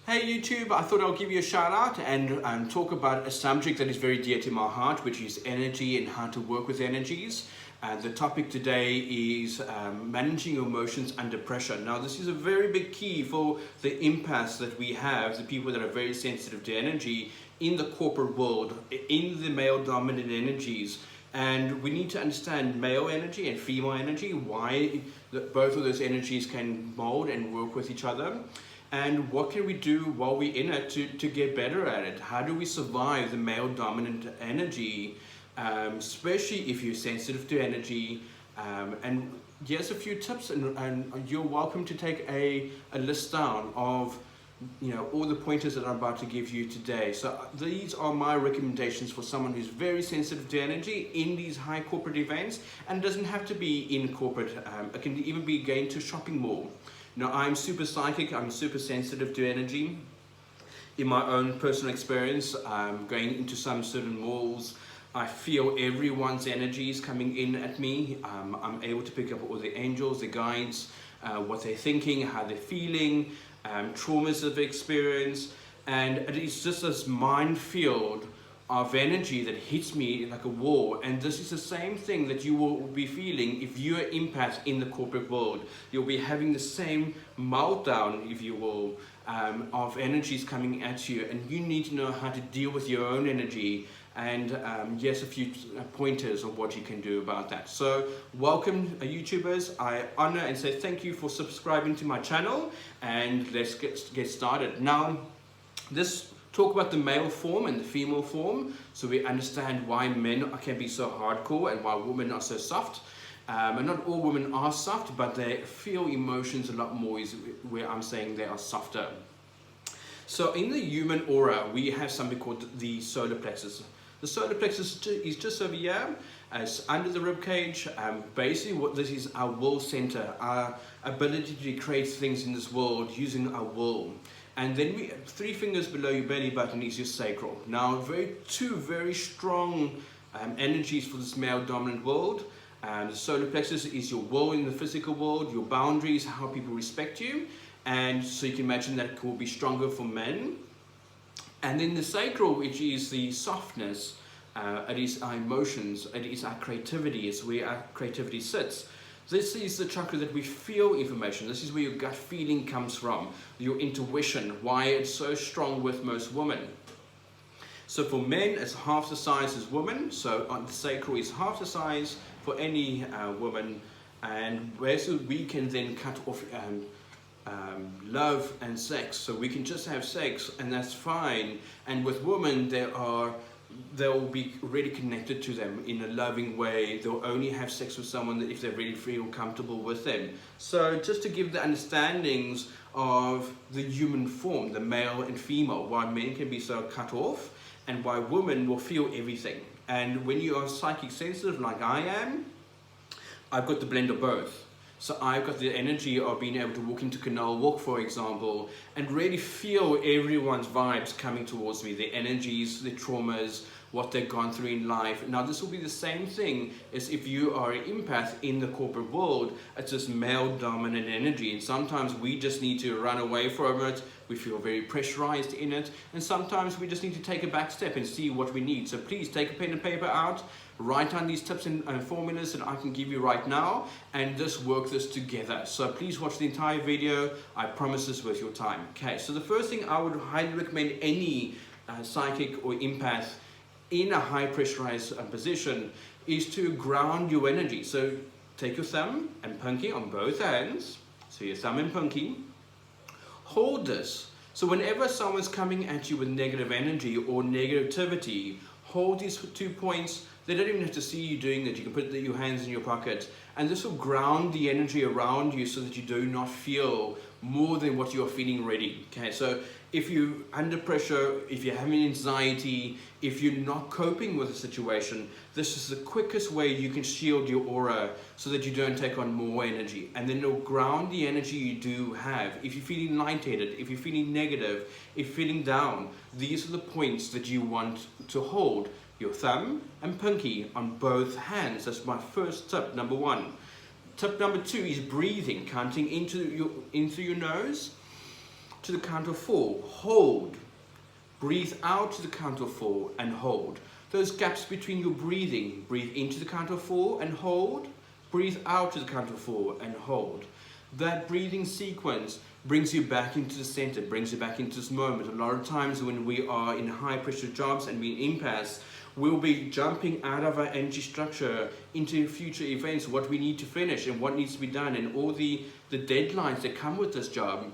Hey YouTube, I thought I'll give you a shout out and talk about a subject that is very dear to my heart, which is energy and how to work with energies. The topic today is managing your emotions under pressure. Now, this is a very big key for the empaths that we have, the people that are very sensitive to energy in the corporate world, in the male dominant energies. And we need to understand male energy and female energy, why both of those energies can mold and work with each other. And what can we do while we're in it to get better at it? How do we survive the male dominant energy, especially if you're sensitive to energy? And here's a few tips, and you're welcome to take a list down of all the pointers that I'm about to give you today. So these are my recommendations for someone who's very sensitive to energy in these high corporate events, and it doesn't have to be in corporate. It can even be going to a shopping mall. Now, I'm super psychic, I'm super sensitive to energy. In my own personal experience, going into some certain malls, I feel everyone's energy is coming in at me. I'm able to pick up all the angels, the guides, what they're thinking, how they're feeling, traumas they've experienced, and it is just this minefield of energy that hits me like a wall. And this is the same thing that you will be feeling if you're an empath in the corporate world. You'll be having the same meltdown, if you will, of energies coming at you, and you need to know how to deal with your own energy. And yes, a few pointers of what you can do about that. So welcome YouTubers. I honor and say thank you for subscribing to my channel, and let's get started. Now, this talk about the male form and the female form, so we understand why men can be so hardcore and why women are so soft. And not all women are soft, but they feel emotions a lot more, is where I'm saying they are softer. So in the human aura, we have something called the solar plexus. The solar plexus is just over here, as under the rib cage. Basically, what this is, our will center, our ability to create things in this world using our will. And then three fingers below your belly button is your sacral. Now, two very strong energies for this male dominant world. The solar plexus is your will in the physical world, your boundaries, how people respect you. And so you can imagine that will be stronger for men. And then the sacral, which is the softness, it is our emotions, it is our creativity, it's where our creativity sits. This is the chakra that we feel information. This is where your gut feeling comes from, your intuition, why it's so strong with most women. So for men, it's half the size as women. So the sacral is half the size for any woman. And basically we can then cut off love and sex. So we can just have sex and that's fine. And with women, they'll be really connected to them in a loving way. They'll only have sex with someone if they really feel comfortable with them. So just to give the understandings of the human form, the male and female, why men can be so cut off and why women will feel everything. And when you are psychic sensitive like I am, I've got the blend of both. So I've got the energy of being able to walk into Canal Walk, for example, and really feel everyone's vibes coming towards me, their energies, their traumas, what they've gone through in life. Now, this will be the same thing as if you are an empath in the corporate world. It's this male dominant energy, and sometimes we just need to run away from it. We feel very pressurized in it, and sometimes we just need to take a back step and see what we need. So please take a pen and paper out, write down these tips and formulas that I can give you right now, and just work this together. So please watch the entire video. I promise this worth your time. Okay, so the first thing I would highly recommend any psychic or empath in a high pressurized position is to ground your energy. So take your thumb and pinky on both hands. So your thumb and pinky. Hold this. So whenever someone's coming at you with negative energy or negativity, hold these 2 points. They don't even have to see you doing that. You can put your hands in your pocket, and this will ground the energy around you so that you do not feel more than what you're feeling already. Okay, so if you're under pressure, if you're having anxiety, if you're not coping with a situation, this is the quickest way you can shield your aura so that you don't take on more energy. And then it'll ground the energy you do have. If you're feeling lightheaded, if you're feeling negative, if you're feeling down, these are the points that you want to hold. Your thumb and pinky on both hands. That's my first tip, number one. Tip number two is breathing, counting into your nose to the count of 4, hold. Breathe out to the count of 4 and hold. Those gaps between your breathing, breathe into the count of 4 and hold. Breathe out to the count of 4 and hold. That breathing sequence brings you back into the center, brings you back into this moment. A lot of times when we are in high pressure jobs and we're empaths, we'll be jumping out of our energy structure into future events, what we need to finish and what needs to be done, and all the deadlines that come with this job.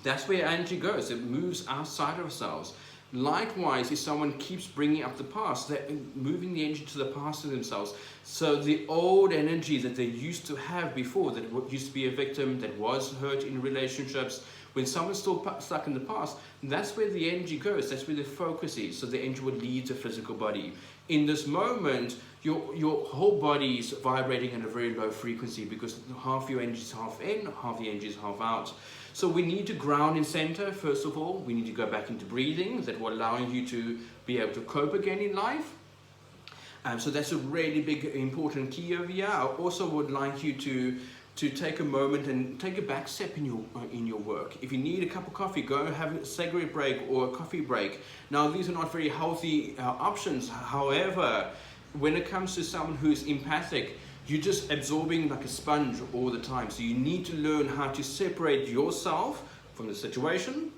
That's where energy goes. It moves outside of ourselves. Likewise, if someone keeps bringing up the past, they're moving the energy to the past of themselves. So the old energy that they used to have before, that used to be a victim, that was hurt in relationships, when someone's still stuck in the past, that's where the energy goes, that's where the focus is. So the energy will lead the physical body. In this moment, your whole body is vibrating at a very low frequency, because half your energy is half in, half the energy is half out. So we need to ground in center, first of all. We need to go back into breathing that will allow you to be able to cope again in life. So that's a really big, important key over here. I also would like you to take a moment and take a back step in your work. If you need a cup of coffee, go have a cigarette break or a coffee break. Now, these are not very healthy options. However, when it comes to someone who's empathic, you're just absorbing like a sponge all the time. So you need to learn how to separate yourself from the situation.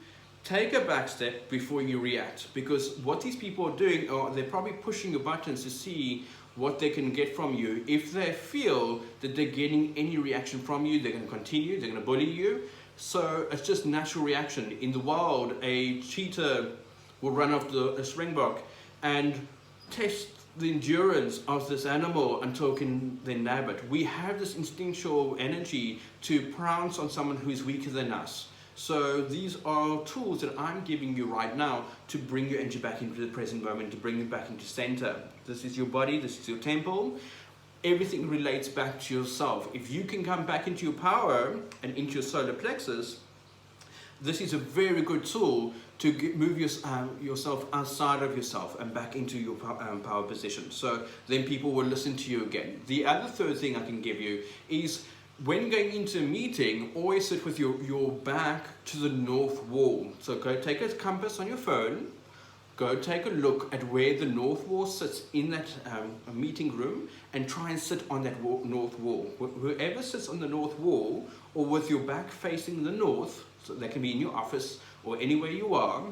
Take a back step before you react, because what these people are doing, they're probably pushing your buttons to see what they can get from you. If they feel that they're getting any reaction from you, they're going to continue, they're going to bully you. So it's just natural reaction. In the wild, a cheetah will run after a springbok and test the endurance of this animal until it can then nab it. We have this instinctual energy to pounce on someone who's weaker than us. So these are tools that I'm giving you right now to bring your energy back into the present moment, to bring it back into center. This is your body, this is your temple. Everything relates back to yourself. If you can come back into your power and into your solar plexus, this is a very good tool to move yourself outside of yourself and back into your power position. So then people will listen to you again. The other third thing I can give you is, when going into a meeting, always sit with your back to the north wall. So go take a compass on your phone, go take a look at where the north wall sits in that meeting room, and try and sit on that north wall. Whoever sits on the north wall, or with your back facing the north, so that can be in your office or anywhere you are,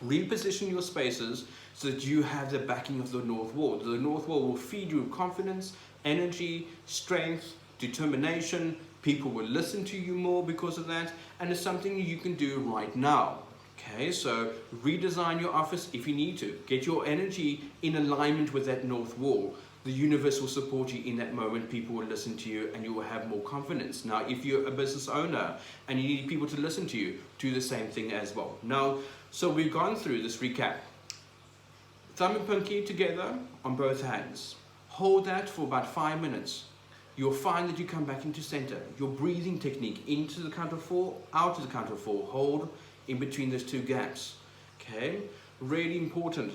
reposition your spaces so that you have the backing of the north wall. The north wall will feed you confidence, energy, strength, determination. People will listen to you more because of that, and it's something you can do right now. Okay, so redesign your office if you need to. Get your energy in alignment with that north wall. The universe will support you in that moment. People will listen to you and you will have more confidence. Now, if you're a business owner and you need people to listen to you, do the same thing as well. Now, so we've gone through this recap. Thumb and pinky together on both hands. Hold that for about 5 minutes. You'll find that you come back into center. Your breathing technique, into the count of 4, out to the count of 4. Hold in between those two gaps. Okay, really important.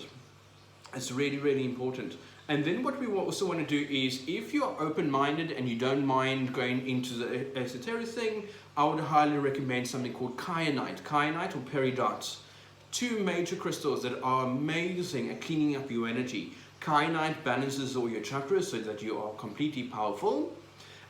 It's really, really important. And then what we also want to do is, if you're open-minded and you don't mind going into the esoteric thing, I would highly recommend something called kyanite. Kyanite or peridot. Two major crystals that are amazing at cleaning up your energy. Kyanite balances all your chakras so that you are completely powerful,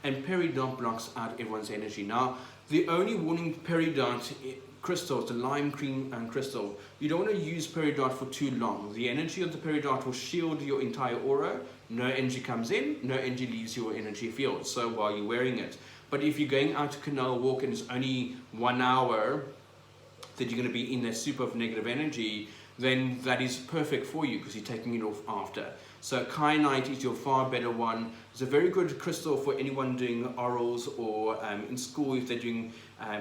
and peridot blocks out everyone's energy. Now, the only warning, peridot crystals, the lime cream and crystal, you don't want to use peridot for too long. The energy of the peridot will shield your entire aura. No energy comes in, no energy leaves your energy field, so while you're wearing it. But if you're going out to canal walk and it's only 1 hour that you're going to be in that super of negative energy, then that is perfect for you because you're taking it off after. So kyanite is your far better one. It's a very good crystal for anyone doing orals or in school if they're doing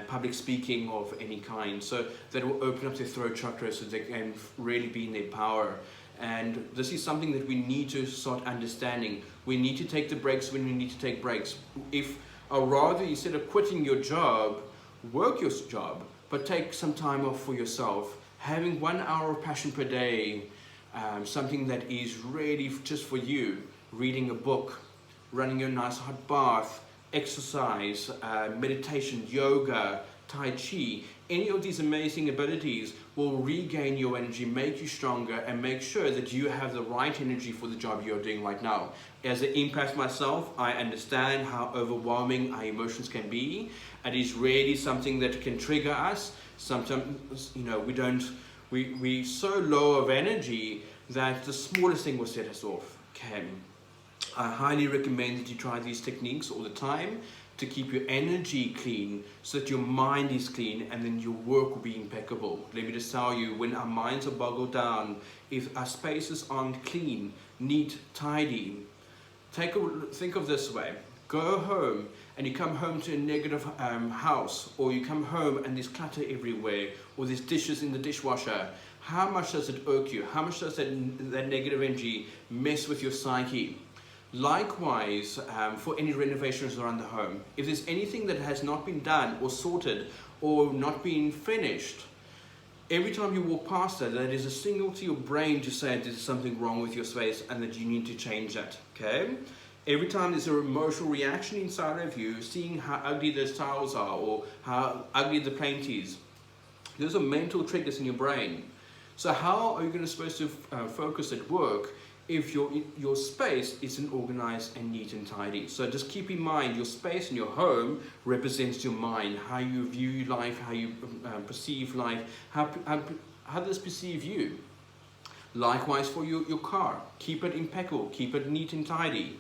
public speaking of any kind. So that will open up their throat chakra so they can really be in their power. And this is something that we need to start understanding. We need to take the breaks when we need to take breaks. Or rather, instead of quitting your job, work your job, but take some time off for yourself. Having 1 hour of passion per day, something that is really just for you. Reading a book, running a nice hot bath, exercise, meditation, yoga, Tai Chi, any of these amazing abilities will regain your energy, make you stronger, and make sure that you have the right energy for the job you're doing right now. As an empath myself, I understand how overwhelming our emotions can be, and it's really something that can trigger us. Sometimes, we're so low of energy that the smallest thing will set us off. Okay. I highly recommend that you try these techniques all the time to keep your energy clean, so that your mind is clean, and then your work will be impeccable. Let me just tell you, when our minds are boggled down, if our spaces aren't clean, neat, tidy, think of this way. Go home and you come home to a negative house, or you come home and there's clutter everywhere, or there's dishes in the dishwasher. How much does it irk you? How much does that negative energy mess with your psyche? Likewise, for any renovations around the home, if there's anything that has not been done or sorted or not been finished, every time you walk past that is a signal to your brain to say there's something wrong with your space and that you need to change that. Okay? Every time there's an emotional reaction inside of you, seeing how ugly those tiles are or how ugly the paint is, those are mental triggers in your brain. So how are you supposed to focus at work if your space isn't organized and neat and tidy? So just keep in mind, your space in your home represents your mind, how you view life, how you perceive life, how others perceive you. Likewise for your car, keep it impeccable, keep it neat and tidy.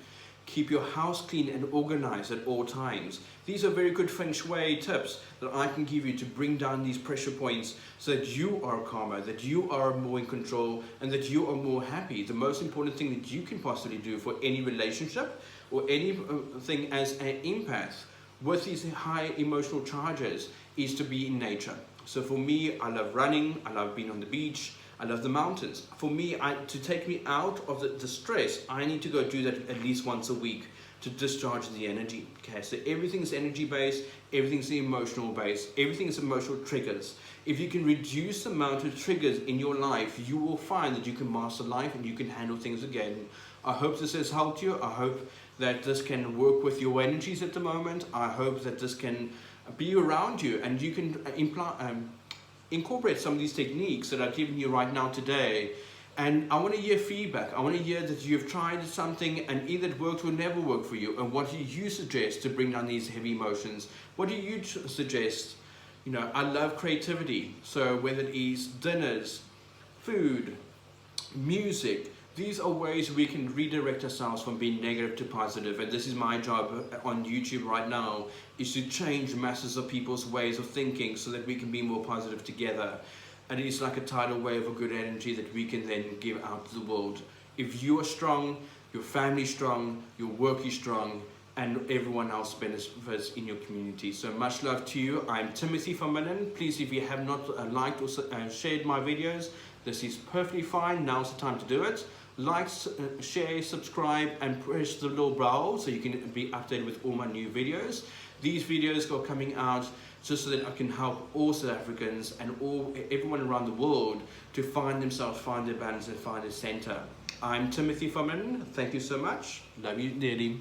Keep your house clean and organized at all times. These are very good feng shui tips that I can give you to bring down these pressure points so that you are calmer, that you are more in control, and that you are more happy. The most important thing that you can possibly do for any relationship or anything as an empath with these high emotional charges is to be in nature. So for me, I love running, I love being on the beach, I love the mountains. For me, to take me out of the stress, I need to go do that at least once a week to discharge the energy. Okay, so everything's energy based, everything's emotional based, everything's emotional triggers. If you can reduce the amount of triggers in your life, you will find that you can master life and you can handle things again. I hope this has helped you. I hope that this can work with your energies at the moment. I hope that this can be around you and you can incorporate some of these techniques that I've given you right now today. And I want to hear feedback. I want to hear that you've tried something and either it worked or never worked for you. And what do you suggest to bring down these heavy emotions? What do you suggest? I love creativity. So whether it is dinners, food, music, these are ways we can redirect ourselves from being negative to positive. And this is my job on YouTube right now, is to change masses of people's ways of thinking so that we can be more positive together. And it's like a tidal wave of good energy that we can then give out to the world. If you are strong, your family is strong, your work is strong, and everyone else benefits in your community. So much love to you. I'm Timothy from Minnen. Please, if you have not liked or shared my videos, this is perfectly fine. Now's the time to do it. Like, share, subscribe, and press the little bell so you can be updated with all my new videos. These videos are coming out just so that I can help all South Africans and everyone around the world to find themselves, find their balance, and find their center. I'm Timothy from Minnen. Thank you so much. Love you dearly.